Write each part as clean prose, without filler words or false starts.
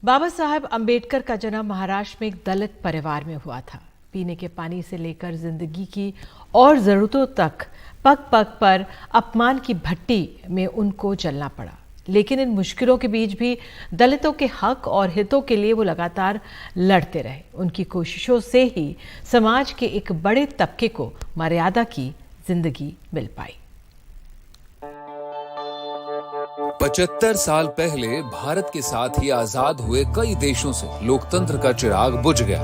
बाबा साहब अंबेडकर का जन्म महाराष्ट्र में एक दलित परिवार में हुआ था। पीने के पानी से लेकर जिंदगी की और जरूरतों तक पग पग पर अपमान की भट्टी में उनको जलना पड़ा। लेकिन इन मुश्किलों के बीच भी दलितों के हक और हितों के लिए वो लगातार लड़ते रहे। उनकी कोशिशों से ही समाज के एक बड़े तबके को मर्यादा की जिंदगी मिल पाई। 75 साल पहले भारत के साथ ही आजाद हुए कई देशों से लोकतंत्र का चिराग बुझ गया,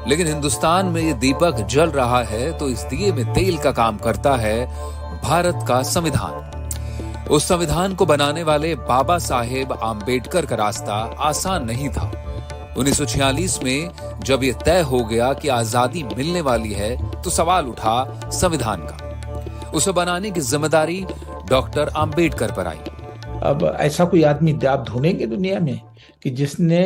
लेकिन हिंदुस्तान में ये दीपक जल रहा है तो इस दिए में तेल का काम करता है भारत का संविधान। उस संविधान को बनाने वाले बाबा साहेब आम्बेडकर का रास्ता आसान नहीं था। 1946 में जब ये तय हो गया कि आजादी मिलने वाली है तो सवाल उठा संविधान का। उसे बनाने की जिम्मेदारी डॉक्टर आम्बेडकर पर आई। अब ऐसा कोई आदमी आप ढूंढेंगे दुनिया में कि जिसने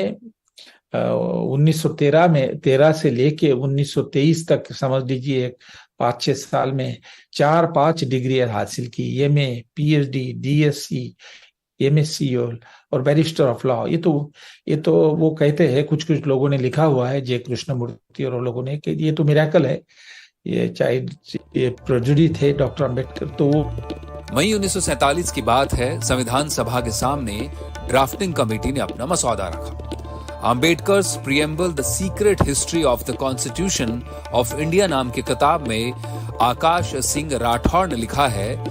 1913 से लेके 1923 तक समझ लीजिए 5-6 साल में 4-5 डिग्री हासिल की, एमए, पीएचडी, डीएससी, एमएससी और बैरिस्टर ऑफ लॉ। ये तो वो कहते हैं, कुछ लोगों ने लिखा हुआ है, जय कृष्णमूर्ति और लोगों ने, कि ये तो मिरेकल है, ये चाहे ये प्रोजुडी थे डॉक्टर अम्बेडकर। तो मई 1947 की बात है। संविधान सभा के सामने ड्राफ्टिंग कमेटी ने अपना मसौदा रखा। Ambedkar's preamble the secret history of the constitution of India नाम की किताब में आकाश सिंह राठौड़ ने लिखा है,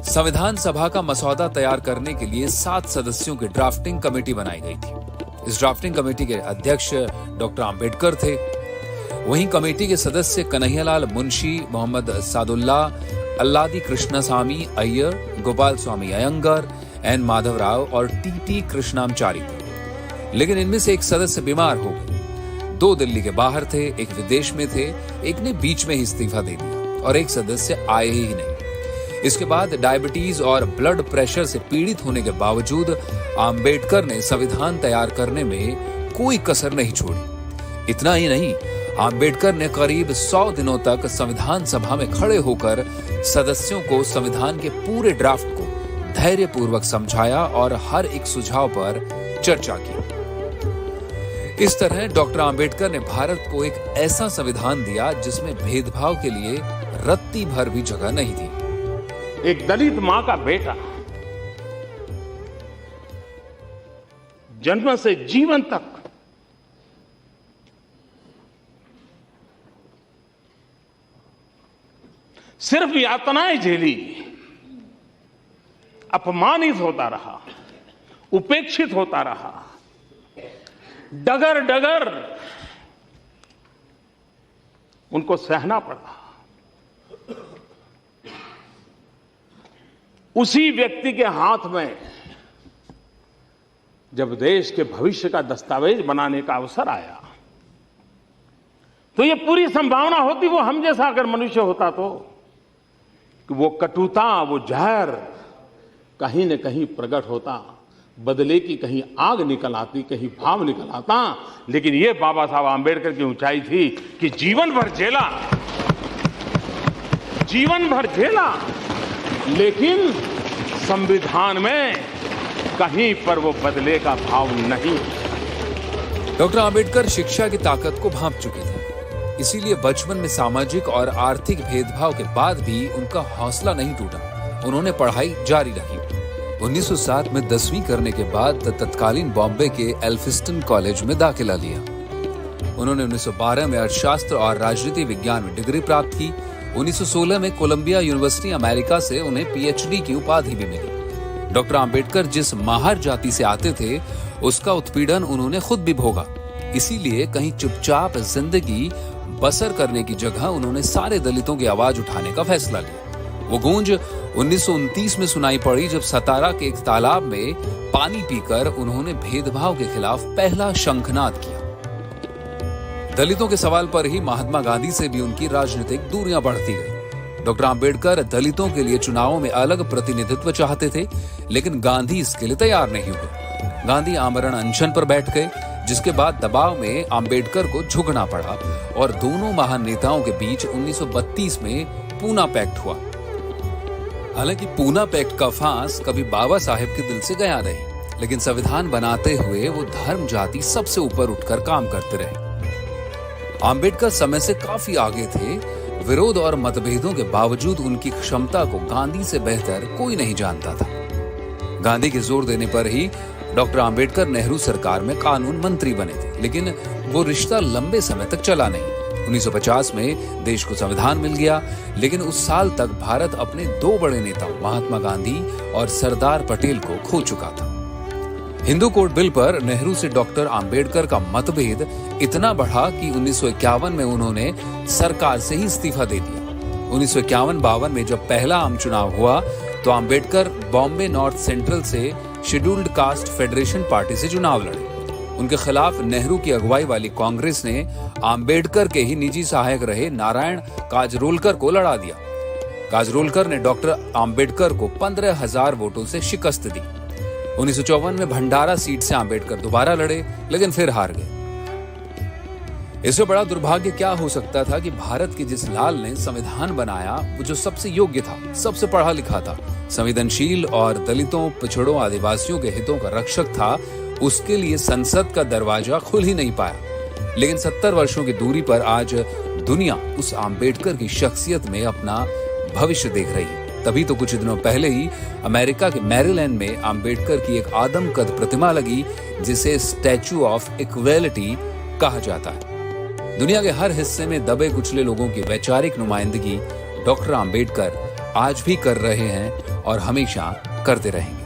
संविधान सभा का मसौदा तैयार करने के लिए 7 सदस्यों की ड्राफ्टिंग कमेटी बनाई गई थी। इस ड्राफ्टिंग कमेटी के अध्यक्ष डॉक्टर आम्बेडकर थे। वहीं कमेटी के सदस्य कन्हैयालाल मुंशी, मोहम्मद सादुल्ला, अल्लादी कृष्णस्वामी अय्यर, गोपाल स्वामी अयंगर, एन माधवराव और टी कृष्णामचारी थे। लेकिन इनमें से एक सदस्य बीमार हो गए। 2 दिल्ली के बाहर थे, एक विदेश में थे, एक ने बीच में ही इस्तीफा दे दिया और एक सदस्य आए ही नहीं। इसके बाद डायबिटीज और ब्लड प्रेशर से पीड़ित होने के बावजूद आम्बेडकर ने संविधान तैयार करने में कोई कसर नहीं छोड़ी। इतना ही नहीं, आम्बेडकर ने करीब 100 दिनों तक संविधान सभा में खड़े होकर सदस्यों को संविधान के पूरे ड्राफ्ट को धैर्यपूर्वक समझाया और हर एक सुझाव पर चर्चा की। इस तरह डॉक्टर आम्बेडकर ने भारत को एक ऐसा संविधान दिया जिसमें भेदभाव के लिए रत्ती भर भी जगह नहीं थी। एक दलित मां का बेटा जन्म से जीवन तक सिर्फ यातनाएं झेली, अपमानित होता रहा, उपेक्षित होता रहा, डगर डगर उनको सहना पड़ा। उसी व्यक्ति के हाथ में जब देश के भविष्य का दस्तावेज बनाने का अवसर आया तो ये पूरी संभावना होती, वो हम जैसा अगर मनुष्य होता तो कि वो कटुता, वो जहर कहीं न कहीं प्रकट होता, बदले की कहीं आग निकल आती, कहीं भाव निकल आता। लेकिन ये बाबा साहब आम्बेडकर की ऊंचाई थी कि जीवन भर झेला, लेकिन संविधान में कहीं पर वो बदले का भाव नहीं। डॉक्टर आम्बेडकर शिक्षा की ताकत को भांप चुके थे, इसीलिए बचपन में सामाजिक और आर्थिक भेदभाव के बाद भी उनका हौसला नहीं टूटा। उन्होंने पढ़ाई जारी रखी। 1907 में 10वीं करने के बाद तत्कालीन बॉम्बे के एल्फिस्टन कॉलेज में दाखिला लिया। उन्होंने 1912 में अर्थशास्त्र और राजनीति विज्ञान में डिग्री प्राप्त की। 1916 में कोलंबिया यूनिवर्सिटी अमेरिका से उन्हें पीएचडी की उपाधि भी मिली। डॉक्टर आम्बेडकर जिस माहर जाति से आते थे उसका उत्पीड़न उन्होंने खुद भी भोगा, इसीलिए कहीं चुपचाप जिंदगी बसर करने की जगह उन्होंने सारे दलितों की आवाज उठाने का फैसला लिया। वो गूंज 1929 में सुनाई पड़ी जब सतारा के एक तालाब में पानी पीकर उन्होंने भेदभाव के खिलाफ पहला शंखनाद किया। दलितों के सवाल पर ही महात्मा गांधी से भी उनकी राजनीतिक दूरियां बढ़ती गई। डॉक्टर आम्बेडकर दलितों के लिए चुनावों में अलग प्रतिनिधित्व चाहते थे, लेकिन गांधी इसके लिए तैयार नहीं हुए। गांधी आमरण अनशन पर बैठ गए, जिसके बाद दबाव में आम्बेडकर को झुकना पड़ा और दोनों महान नेताओं के बीच 1932 में पूना पैक्ट हुआ। हालांकि पूना पैक्ट का फांस कभी बाबा साहेब के दिल से गया नहीं, लेकिन संविधान बनाते हुए वो धर्म जाति सबसे ऊपर उठकर काम करते रहे। आम्बेडकर समय से काफी आगे थे। विरोध और मतभेदों के बावजूद उनकी क्षमता को गांधी से बेहतर कोई नहीं जानता था। गांधी के जोर देने पर ही डॉक्टर आम्बेडकर नेहरू सरकार में कानून मंत्री बने थे, लेकिन वो रिश्ता लंबे समय तक चला नहीं। 1950 में देश को संविधान मिल गया, लेकिन उस साल तक भारत अपने दो बड़े नेताओं महात्मा गांधी और सरदार पटेल को खो चुका था। हिंदू कोड बिल पर नेहरू से डॉक्टर आम्बेडकर का मतभेद इतना बढ़ा कि 1951 में उन्होंने सरकार से ही इस्तीफा दे दिया। 1951-52 में जब पहला आम चुनाव हुआ तो आम्बेडकर बॉम्बे नॉर्थ सेंट्रल से शेड्यूल्ड कास्ट फेडरेशन पार्टी से चुनाव लड़े। उनके खिलाफ नेहरू की अगुवाई वाली कांग्रेस ने आम्बेडकर के ही निजी सहायक रहे नारायण काजरोलकर को लड़ा दिया। काजरोलकर ने डॉक्टर आम्बेडकर को 15,000 वोटों से शिकस्त दी। 1954 में भंडारा सीट से आम्बेडकर दोबारा लड़े, लेकिन फिर हार गए। इससे बड़ा दुर्भाग्य क्या हो सकता था कि भारत के जिस लाल ने संविधान बनाया, वो जो सबसे योग्य था, सबसे पढ़ा लिखा था, संवेदनशील और दलितों, पिछड़ों, आदिवासियों के हितों का रक्षक था, उसके लिए संसद का दरवाजा खुल ही नहीं पाया। लेकिन 70 वर्षों की दूरी पर आज दुनिया उस आम्बेडकर की शख्सियत में अपना भविष्य देख रही है। तभी तो कुछ दिनों पहले ही अमेरिका के मैरीलैंड में आम्बेडकर की एक आदमकद प्रतिमा लगी, जिसे स्टैचू ऑफ इक्वेलिटी कहा जाता है। दुनिया के हर हिस्से में दबे कुचले लोगों की वैचारिक नुमाइंदगी डॉक्टर आम्बेडकर आज भी कर रहे हैं और हमेशा करते रहेंगे।